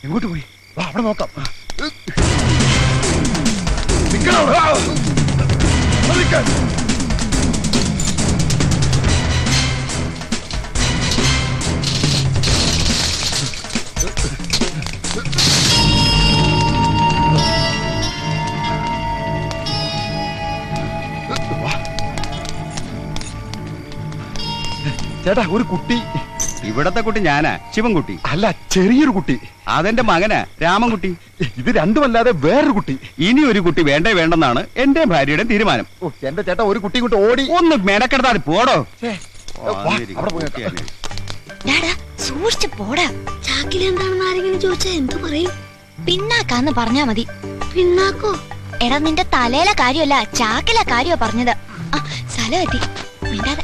എങ്ങോട്ട് പോയി? അവിടെ നോക്കാം. ചേട്ടാ, ഒരു കുട്ടി. ഇവിടത്തെ കുട്ടി ഞാനാ, ശിവൻകുട്ടി. അല്ല, ചെറിയൊരു കുട്ടി. അതെന്റെ മകനാ, രാമൻകുട്ടി. ഇത് രണ്ടുമല്ലാതെ വേറൊരു കുട്ടി. ഇനി ഒരു കുട്ടി വേണ്ടേ വേണ്ടെന്നാണ് എന്റെ ഭാര്യയുടെ തീരുമാനം. എന്റെ ചേട്ടാ, ഒരു കുട്ടി ഇങ്ങോട്ട് ഓടി. ഒന്ന് മെനക്കെടുത്താൽ പോടോ. സൂക്ഷിച്ചു പോടാ. ചാക്കിൽ എന്താണെന്ന് ആരെങ്കിലും ചോദിച്ചാ എന്തു പറയും? പിന്നാക്കാന്ന് പറഞ്ഞാ മതി. പിന്നാക്കോ? എടാ, നിന്റെ തലയിലെ കാര്യമല്ല, ചാക്കിലെ കാര്യമാ പറഞ്ഞത്. സ്ഥലം എത്തി. മിണ്ടാതെ.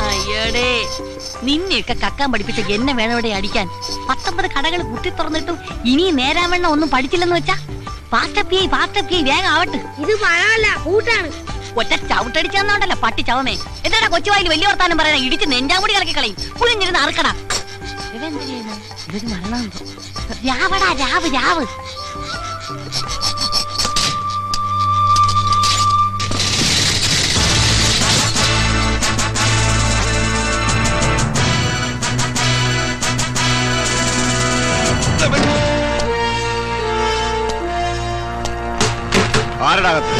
അയ്യോടേ, നിന്നെയൊക്കെ കക്കാൻ പഠിപ്പിച്ച എന്നെ വേണോടെ അടിക്കാൻ. 19 കടകൾ കുത്തി തുറന്നിട്ടും ഇനി നേരാവണ്ണം ഒന്നും പഠിച്ചില്ലെന്ന് വെച്ചാ പാസ്റ്റപ്പിയായി വേഗം ആവട്ടെ. ഇത് മഴയല്ല, കൂട്ടാണ്. ഒറ്റ ചവിട്ടടിച്ചാന്നോണ്ടല്ലോ പട്ടി ചവമേ. എന്താ കൊച്ചുവായിൽ വലിയ വർത്താനം പറയാൻ? ഇടിച്ച് നെഞ്ചാമുടി കളക്കി കളയും. കുളിഞ്ഞിരുന്ന് അറക്കടാ. ഇവരെന്ത് ചെയ്യുന്നു? ഇവര് മരണമുണ്ടോ? രാവടാ, രാവ് രാവ്. ആരടാകത്ത്?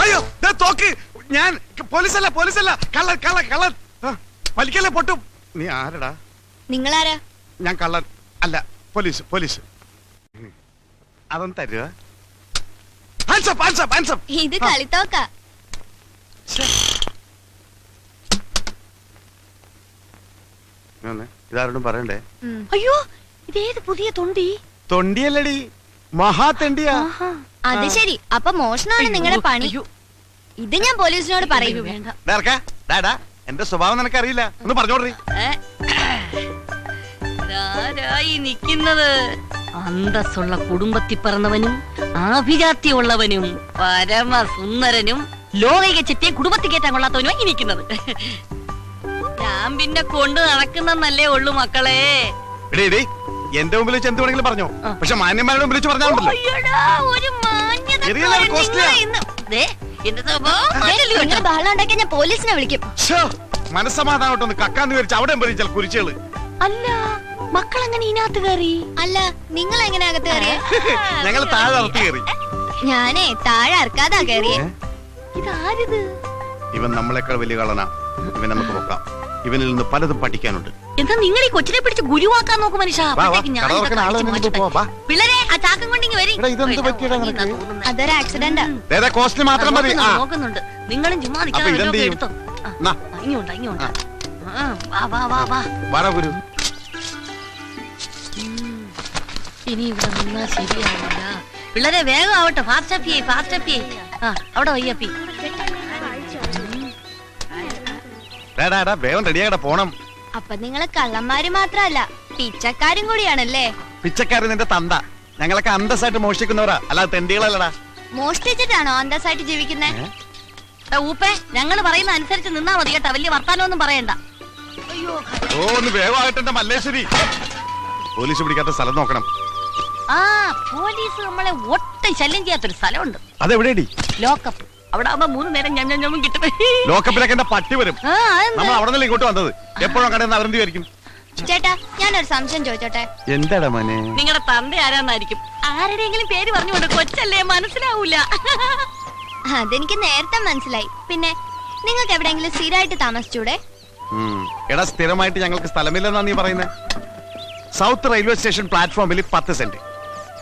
അയ്യോ, തോക്ക്. ഞാൻ പോലീസല്ല, കള്ളൻ. വലിക്കല്ലേ, പൊട്ടും. നീ ആരടാ? നിങ്ങളാരാ? ഞാൻ കള്ളൻ അല്ല, പോലീസ്. അതൊന്നും തരുക. ഇത് കളിത്തോക്ക. ഇതാരോടും പറയണ്ടേ? അയ്യോ, ഇതേത് പുതിയ തൊണ്ടിയല്ലടി, മഹാതെണ്ടിയാ. അത് ശരി. അപ്പൊ മോഷണമാണ് നിങ്ങളുടെ പണി. ഇത് ഞാൻ പോലീസിനോട് പറയും. എന്റെ സ്വഭാവം നിനക്കറിയില്ല, ഒന്ന് പറഞ്ഞോടീ. നിക്കുന്നത് അന്തസ്സുള്ള കുടുംബത്തിൽ പിറന്നവനും ആഭിജാത്യമുള്ളവനും പരമസുന്ദരനും ലോകൈക ചെറ്റിയെ കുടുംബത്തിൽ കയറ്റാൻ കൊള്ളാത്തവനുമായി ഇരിക്കുന്നത്. ഞാൻ പിന്നെ കൊണ്ട് നടക്കുന്നല്ലേ ഉള്ളു മക്കളെ. എന്റെ മുമ്പിൽ വെച്ച് എന്ത് വേണമെങ്കിലും പറഞ്ഞോ, പക്ഷെ മാന്യന്മാരുടെ മുമ്പിൽ വെച്ച് പറഞ്ഞാൽ ഞാൻ പോലീസിനെ വിളിക്കും. മനസ്സമാധാനോട്ടൊന്ന് കക്കാന്ന് വിചാരിച്ച് അവിടെ ചില കുരിച്ചുകള്. അല്ല, മക്കളെങ്ങനെ ഇതിനകത്ത് കയറി? അല്ല, നിങ്ങൾ എങ്ങനെ അകത്ത് കയറിയ? ഞങ്ങൾ താഴെ അറുത്ത് കയറി. ഞാനേ താഴെ അറക്കാതാ കയറിയേ. ഇതാരിത്? ഇവൻ നമ്മളെക്കാൾ വലിയ കള്ളനാ. ഇവൻ നമുക്ക് നോക്കാം. ഇവനിൽ നിന്ന് പലതും പഠിക്കാനുണ്ട്. എന്താ നിങ്ങൾ ഈ കൊച്ചിനെ പിടിച്ച് ഗുരുവാക്കാൻ നോക്കും മനുഷ്യ? പിള്ളേരെ, ആ ചാക്കം കൊണ്ടിങ്ങി വരി. അതൊരു ആക്സിഡന്റാ. മാത്രം മതി. നോക്കുന്നുണ്ട്. നിങ്ങളും ചുമ്മാ എടുത്തോ. ഇങ്ങോട്ടാ. ഇനി ഇവിടെ നിന്നാ ശരിയാവില്ല. പിള്ളേരെ വേഗം ആവട്ടെ. ഫാസ്റ്റ് അവിടെ വയ്യപ്പി. വേഗം റെഡിയാകട്ടെ, പോണം. അപ്പൊ നിങ്ങള് കള്ളന്മാര് മാത്രല്ല, പിച്ചക്കാരും കൂടിയാണല്ലേ? പിച്ചക്കാരൻ നിന്റെ തന്ത. ഞങ്ങളൊക്കെ അന്തസ്സായിട്ട് മോഷ്ടിക്കുന്നവരാ, അല്ലാതെ തെണ്ടികളല്ലടാ. മോഷ്ടിച്ചിട്ടാണോ അന്തസ്സായിട്ട് ജീവിക്കുന്നേ? ഊപ്പേ, ഞങ്ങള് പറയുന്ന അനുസരിച്ച് നിന്നാ മതി കേട്ടാ. വലിയ വർത്താനൊന്നും പറയണ്ട. ഒന്ന് വേഗമാകട്ടെ മല്ലേശ്വരി. പോലീസ് പിടിക്കാത്ത സ്ഥലം നോക്കണം. പോലീസ് നമ്മളെ ഒട്ടും ശല്യം ചെയ്യാത്തൊരു സ്ഥലമുണ്ട്. അതെവിടെയാടി? ലോക്കപ്പ്. അവിടെ ആവുമ്പോ 3 നേരം ഞമ്മ കിട്ടും. ലോക്കപ്പിലൊക്കെ എന്റെ പട്ടി വരും. നമ്മൾ അവിടെ നിന്നല്ലേ ഇങ്ങോട്ട് വന്നത്. എപ്പോഴും കടന്ന് അവരെന്ത് വിചാരിക്കും? ചേട്ടാ, ഞാനൊരു സംശയം ചോദിച്ചോട്ടെ? എന്താടാ മോനെ? നിങ്ങളുടെ തന്ത ആരാന്നായിരിക്കും. ആരുടെയെങ്കിലും പേര് പറഞ്ഞുകൊണ്ട് കൊച്ചല്ലേ, മനസ്സിലാവൂല. അതെനിക്ക് നേരത്തെ മനസ്സിലായി. പിന്നെ നിങ്ങൾക്ക് എവിടെയെങ്കിലും സ്ഥിരമായിട്ട് താമസിച്ചൂടെ? എടാ, സ്ഥിരമായിട്ട് ഞങ്ങൾക്ക് സ്ഥലമില്ലെന്നാ നീ പറയുന്നത്. സൗത്ത് റെയിൽവേ സ്റ്റേഷൻ പ്ലാറ്റ്ഫോമിൽ 10 സെന്റ്,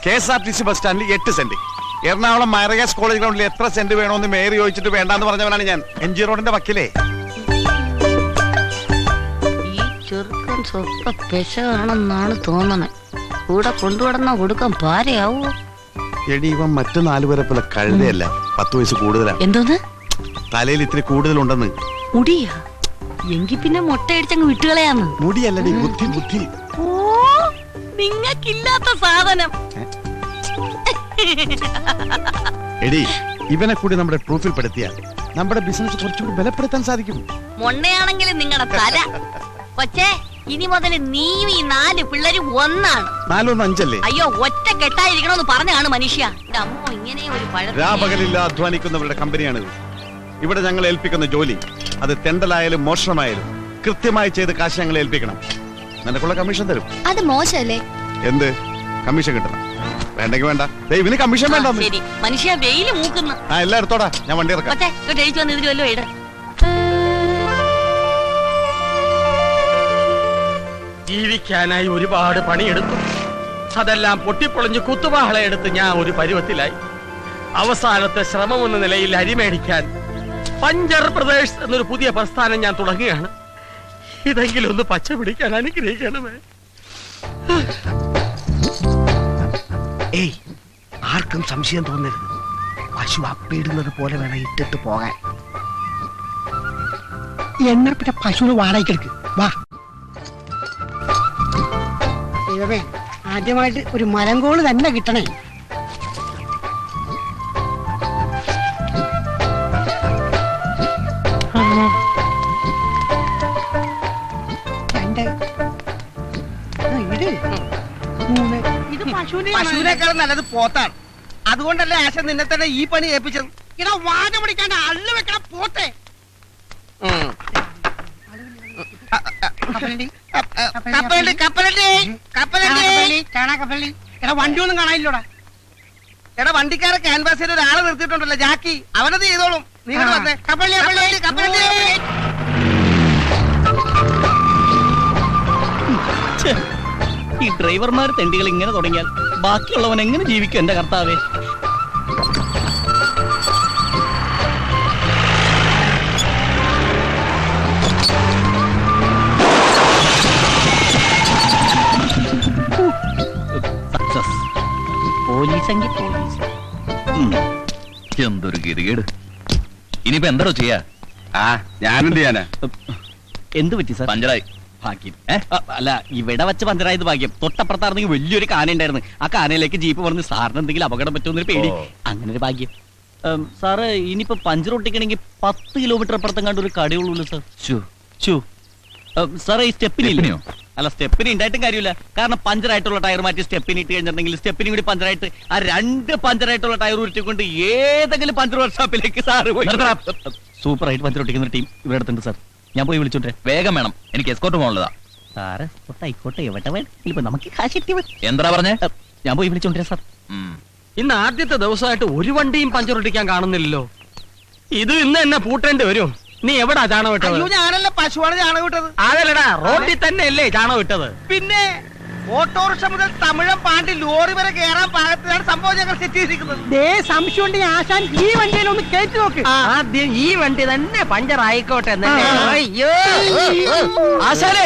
KSRTC ബസ് സ്റ്റാൻഡിൽ 8 സെന്റ്, എറണാകുളം മൈറഗാസ് കോളേജ് ഗ്രൗണ്ടിൽ എത്ര സെന്റ് വേണമെന്ന് മേയർ ചോദിച്ചിട്ട് വേണ്ടാന്ന് പറഞ്ഞവനാണ് ഞാൻ. MG റോഡിന്റെ വക്കിലേ. ഈ ചെറുക്കൻ സ്വപ്പ പെശാണെന്നാണ് തോന്നണേ. കൂടെ കൊണ്ടുവിടുന്ന കൊടുക്കാൻ പാരയാവോ? എടി, ഇവൻ മറ്റു 4 പേരെ പോലെ കഴുതയല്ല, 10 വയസ്സ് കൂടുതലാണ്. എന്തോന്ന്? തലയിൽ ഇത്തിരി കൂടുതലുണ്ടെന്ന്. മുടിയാ? എങ്കി പിന്നെ മുട്ടയടിച്ചങ്ങ് വിട്ടുകളയാന്ന്. മുടിയല്ലടി, ബുദ്ധി ബുദ്ധി. ഓ, നിങ്ങക്കില്ലാത്ത സാധനം. എടി, ഇവനെ കൂടി നമ്മുടെ പ്രൂഫിൽ പെടുത്തിയാൽ നമ്മുടെ ബിസിനസ് കുറച്ചുകൂടി ബലപ്പെടുത്താൻ സാധിക്കും. മൊണ്ണയാണെങ്കിലും നിങ്ങളുടെ തല. കൊച്ചേ, ഇനി മുതൽ നീയും ഈ 4 പിള്ളേരും ഒന്നാണ്. 4 1 5 അല്ലേ? അയ്യോ, ഒറ്റ കെട്ടായിരിക്കണമെന്ന് പറഞ്ഞാണ് മനുഷ്യ. അമ്മോ, ഇങ്ങനെ ഒരു രാപകലില്ല അധ്വാനിക്കുന്നവരുടെ കമ്പനിയാണിത്. ഇവിടെ ഞങ്ങൾ ഏൽപ്പിക്കുന്ന ജോലി, അത് തെണ്ടലായാലും മോഷണമായാലും കൃത്യമായി ചെയ്ത് കാശ് ഞങ്ങൾ ഏൽപ്പിക്കണം. നിനക്കുള്ള കമ്മീഷൻ തരും. അത് മോശമല്ലേ? എന്ത് കമ്മീഷൻ കിട്ടണം? വേണ്ടെങ്കിൽ വേണ്ട. ഇവന് കമ്മീഷൻ വേണ്ട. ശരി, മനുഷ്യ വെയില് മൂക്കുന്നു. എല്ലാം എടുത്തോടാ, ഞാൻ വണ്ടി ഇറക്കാം. കൊച്ചേ, ഇങ്ങോട്ട് എഴുതി വന്ന് ഇതിൽ വല്ലോ ഇട. ജീവിക്കാനായി ഒരുപാട് പണിയെടുത്തു. അതെല്ലാം പൊട്ടിപ്പൊളിഞ്ഞ് കുത്തുവാളയെടുത്ത് ഞാൻ ഒരു പരുവത്തിലായി. അവസാനത്തെ ശ്രമമെന്ന നിലയിൽ അരിമേടിക്കാൻ പഞ്ചർ പ്രദേശ് എന്നൊരു പുതിയ പ്രസ്ഥാനം ഞാൻ തുടങ്ങുകയാണ്. ഇതെങ്കിലും ഒന്ന് പച്ച പിടിക്കാൻ അനുഗ്രഹിക്കണമേ. ഏയ്, ആർക്കും സംശയം തോന്നരുത്. പശു അപ്പിടുന്നത് പോലെ വേണം ഇട്ടിട്ട് പോകാൻ. എന്നാ പിന്നെ പശുവിന് വാടകയ്ക്കെടുക്ക്. വാ. ദൈവമേ, ആദ്യമായിട്ട് ഒരു മലങ്കോള് തന്നെ കിട്ടണേ. ഇത് പശുവിനേക്കാളും നല്ലത് പോത്താണ്. അതുകൊണ്ടല്ലേ ആശ നിന്നെ തന്നെ ഈ പണി ഏൽപ്പിച്ചത്. ഇടാ, വാഴ പിടിക്കാണ്ട് അള്ളു വെക്കണ പോത്തെ. കപ്പലണ്ടി കപ്പലണ്ടി കപ്പലണ്ടി. കപ്പലി. എടാ, വണ്ടിയൊന്നും കാണാനില്ലോടാ. എടാ, വണ്ടിക്കാരെ ക്യാൻവാസിൽ ഒരാളെ നിർത്തിയിട്ടുണ്ടല്ലോ, ജാക്കി. അവനത് ചെയ്തോളും. നിങ്ങൾ വന്നേ. കപ്പലി കപ്പലി കപ്പലി. ഈ ഡ്രൈവർമാർ തെണ്ടികൾ ഇങ്ങനെ തുടങ്ങിയാൽ ബാക്കിയുള്ളവൻ എങ്ങനെ ജീവിക്കും എന്റെ കർത്താവേ? സക്സസ്. പോലീസെങ്കിൽ പോലീസ്. എന്തൊരു ഗതികേട്. ഇനിയിപ്പോ എന്താണോ ചെയ്യാ? ഞാനെന്ത് ചെയ്യാനാ? എന്ത് പറ്റി സാർ? പഞ്ചറായി. ഭാഗ്യം. അല്ല, ഇവിടെ വെച്ച് പഞ്ചറായത് ഭാഗ്യം. തൊട്ടപ്പുറത്തായിരുന്നെങ്കിൽ വലിയൊരു കാന ഉണ്ടായിരുന്നു. ആ കാനയിലേക്ക് ജീപ്പ് പറഞ്ഞ് സാറിന് എന്തെങ്കിലും അപകടം പറ്റുമെന്നൊരു പേടി. അങ്ങനെ ഒരു ഭാഗ്യം. സാറ് ഇനിയിപ്പോ പഞ്ചർ ഒട്ടിക്കണമെങ്കിൽ 10 കിലോമീറ്റർ അപ്പുറത്തും കണ്ട ഒരു കടയുള്ളൂ സാർ. സാറേ, ഈ സ്റ്റെപ്പിനില്ലയോ? അല്ല, സ്റ്റെപ്പിന് ഉണ്ടായിട്ടും കാര്യമില്ല. കാരണം പഞ്ചറായിട്ടുള്ള ടയർ മാറ്റി സ്റ്റെപ്പിന് ഇട്ട് കഴിഞ്ഞിട്ടുണ്ടെങ്കിൽ സ്റ്റെപ്പിനും കൂടി പഞ്ചറായിട്ട് ആ 2 പഞ്ചറായിട്ടുള്ള ടയർ ഉരുട്ടിക്കൊണ്ട് ഏതെങ്കിലും പഞ്ചർ വർക്ക്ഷോപ്പിലേക്ക് സാറ് പോയി. സൂപ്പറായിട്ട് പഞ്ചർ ഒട്ടിക്കുന്ന ഒരു ടീം ഇവിടെ അടുത്തുണ്ട് സാർ. ഞാൻ പോയി വിളിച്ചോട്ടെ. വേഗം വേണം, എനിക്ക് എസ്കോർട്ട് പോകാനുള്ളതാ. സാറ് ആയിക്കോട്ടെ, എവിടെ വേണം, നമുക്ക് കാശ് കിട്ടി മതി. എന്താ പറഞ്ഞേ? ഞാൻ പോയി വിളിച്ചോണ്ടിരാ സാർ. ഇന്ന് ആദ്യത്തെ ദിവസമായിട്ട് ഒരു വണ്ടിയും പഞ്ചർ ഒട്ടിക്കാൻ കാണുന്നില്ലല്ലോ. ഇത് ഇന്ന് എന്നെ പൂട്ടേണ്ടി വരും. നീ എവിടാ ചാണകം ഇട്ടത്? അയ്യോ, ഞാനല്ല, പശുവാണ് ചാണകം ഇട്ടത്. അതല്ലടാ, റോഡിൽ തന്നെ അല്ലേ ചാണകം ഇട്ടത്? പിന്നെ ഓട്ടോറിക്ഷ മുതൽ തമിഴം പാണ്ടി ലോറി വരെ കയറാൻ പാകത്തിലാണ് സംഭവം ഞങ്ങൾ സെറ്റ് ചെയ്തിരിക്കുന്നത്. ദേ, സംശയം ഉണ്ടെങ്കിൽ ആശാൻ ഈ വണ്ടിയിലൊന്ന് കയറ്റി നോക്ക്. ആദ്യം ഈ വണ്ടി തന്നെ പഞ്ചർ ആയിക്കോട്ടെ. ആശാനെ,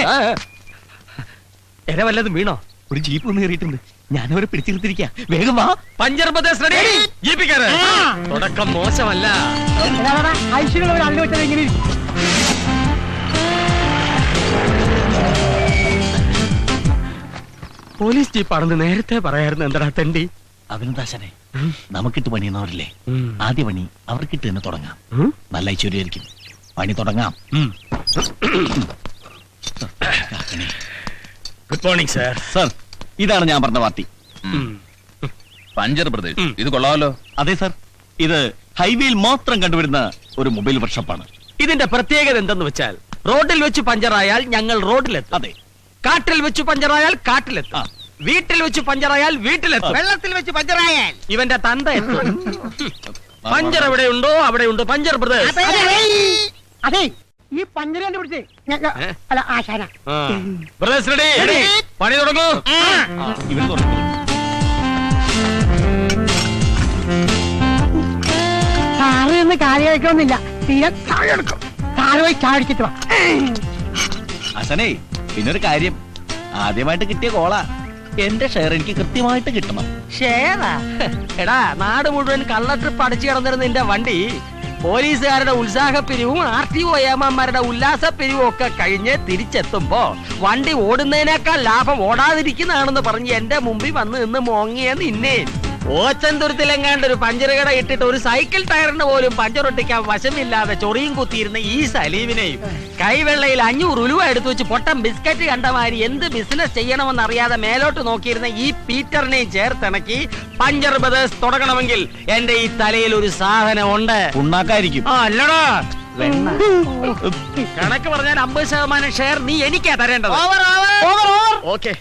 എര വല്ലതും വീണോ? ഒരു ജീപ്പ് ഒന്ന് കയറിയിട്ടുണ്ട്. ഞാനവരെ പിടിച്ചിരുത്തിരിക്കാം. വേഗം വാ. Puncture Pradesh ready. ജീപ്പിക്കാരൻ തുടക്കം മോശമല്ല. ഐശ്വര്യ ഒരു അള്ളു വെച്ചത് എങ്ങനെ ഇരിക്കും? പോലീസ് ജീപ്പാണെന്ന് നേരത്തെ പറയായിരുന്നു. എന്താ തെണ്ടി? അഭിനന്ദാശനെ, നമുക്കിട്ട് പണിയുന്നവരില്ലേ, ആദ്യ പണി അവർക്കിട്ട് തന്നെ തുടങ്ങാം. നല്ല ഐശ്വര്യമായിരിക്കും. പണി തുടങ്ങാം. Good morning sir. സാർ, ഇതാണ് ഞാൻ പറഞ്ഞ പാർട്ടി. പഞ്ചർ പ്രദേശ്, ഇത് കൊള്ളാമല്ലോ. അതെ സാർ, ഇത് ഹൈവേയിൽ മാത്രം കണ്ടുവരുന്ന ഒരു മൊബൈൽ വർക്ക്ഷോപ്പാണ്. ഇതിന്റെ പ്രത്യേകത എന്തെന്ന് വെച്ചാൽ, റോഡിൽ വെച്ച് പഞ്ചറായാൽ ഞങ്ങൾ റോഡിലെത്തും. അതെ. കാട്ടിൽ വെച്ച് പഞ്ചറായാൽ കാട്ടിലെത്തും. വീട്ടിൽ വെച്ച് പഞ്ചറായാൽ വീട്ടിലെത്തും. വെള്ളത്തിൽ വെച്ച് പഞ്ചറായാൽ ഇവന്റെ തന്ത എത്തും. പഞ്ചർ എവിടെയുണ്ടോ അവിടെയുണ്ട് പഞ്ചർ പ്രദേശ്. അതെ, ഈ പഞ്ചര കണ്ടുപിടിച്ചേ അല്ല ആശാന. പ്രദേശ് റെഡി. പണി തുടങ്ങൂ. ഇവര് തുടങ്ങും. സാറ് എന്ന് കാര്യം കഴിക്കണമെന്നില്ല. തീരെ താഴെ എടുക്കും. സാറ് പോയി ചാടിച്ചിട്ട് വാ. ആശാനേ, പിന്നൊരു കാര്യം, ആദ്യമായിട്ട് കിട്ടിയ കോള. എന്റെ ഷെയർ എനിക്ക് കൃത്യമായിട്ട് കിട്ടണം. ഷേറാ? എടാ, നാട് മുഴുവൻ കള്ള ട്രിപ്പ് അടിച്ചു കിടന്നിരുന്ന നിന്റെ വണ്ടി പോലീസുകാരുടെ ഉത്സാഹപ്പിരിവും RTO ഏമാന്മാരുടെ ഉല്ലാസപ്പിരിവും ഒക്കെ കഴിഞ്ഞ് തിരിച്ചെത്തുമ്പോ വണ്ടി ഓടുന്നതിനേക്കാൾ ലാഭം ഓടാതിരിക്കുന്നതാണെന്ന് പറഞ്ഞ് എന്റെ മുമ്പിൽ വന്ന് നിന്ന് മോങ്ങിയെന്ന് ഇന്നേ ഓച്ചന്തുരത്തിലെങ്ങാണ്ട് ഒരു പഞ്ചർ കട ഇട്ടിട്ട് ഒരു സൈക്കിൾ ടയറിന് പോലും പഞ്ചറൊട്ടിക്കാൻ വശമില്ലാതെ ചൊറിയും കുത്തിയിരുന്ന ഈ സലീമിനെയും കൈവെള്ളയിൽ 500 ഉലുവ എടുത്തു വെച്ച് പൊട്ടം ബിസ്ക്കറ്റ് കണ്ടമാതിരി എന്ത് ബിസിനസ് ചെയ്യണമെന്ന് അറിയാതെ മേലോട്ട് നോക്കിയിരുന്ന ഈ പീറ്ററിനെയും ചേർത്തിണക്കി പഞ്ചർ ബ്രദേഴ്സ് തുടങ്ങണമെങ്കിൽ എന്റെ ഈ തലയിൽ ഒരു സാധനം ഉണ്ട്. ഉണ്ടാക്കായിരിക്കും. അല്ലടാ കണക്ക് പറഞ്ഞാൽ 50% ഷെയർ നീ എനിക്കാ തരേണ്ടത്. ഓക്കെ.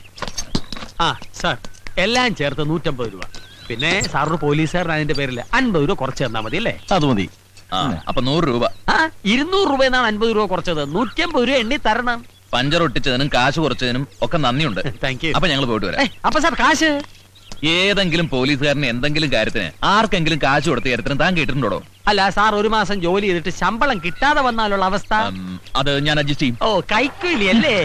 ആ സാർ, എല്ലാം ചേർത്ത് 150 രൂപ. പിന്നെ സാറിന് പോലീസുകാരൻ അതിന്റെ പേരിൽ 50 രൂപ കുറച്ച് തന്നാ മതി അല്ലേ? അത് മതി. അപ്പൊ 100 രൂപ. 200 രൂപ എന്നാണ് 50 രൂപ കുറച്ചത്. 150 രൂപ എണ്ണി തരണം. പഞ്ചർ ഒട്ടിച്ചതിനും കാശ് കുറച്ചതിനും ഒക്കെ നന്ദിയുണ്ട്. Thank you. അപ്പൊ ഞങ്ങൾ പോയിട്ട് വരാം. അപ്പൊ സാർ കാശ് ഏതെങ്കിലും പോലീസുകാരന് എന്തെങ്കിലും കാര്യത്തിന് ആർക്കെങ്കിലും കാശ് കൊടുത്ത കാര്യത്തിന് താൻ കേട്ടിട്ടുണ്ടോ? അല്ല സാർ, ഒരു മാസം ജോലി ചെയ്തിട്ട് ശമ്പളം കിട്ടാതെ വന്നാലുള്ള അവസ്ഥ അത് ഞാൻ അഡ്ജസ്റ്റ് ചെയ്യും. ഓ, കൈക്കൂലി അല്ലേ?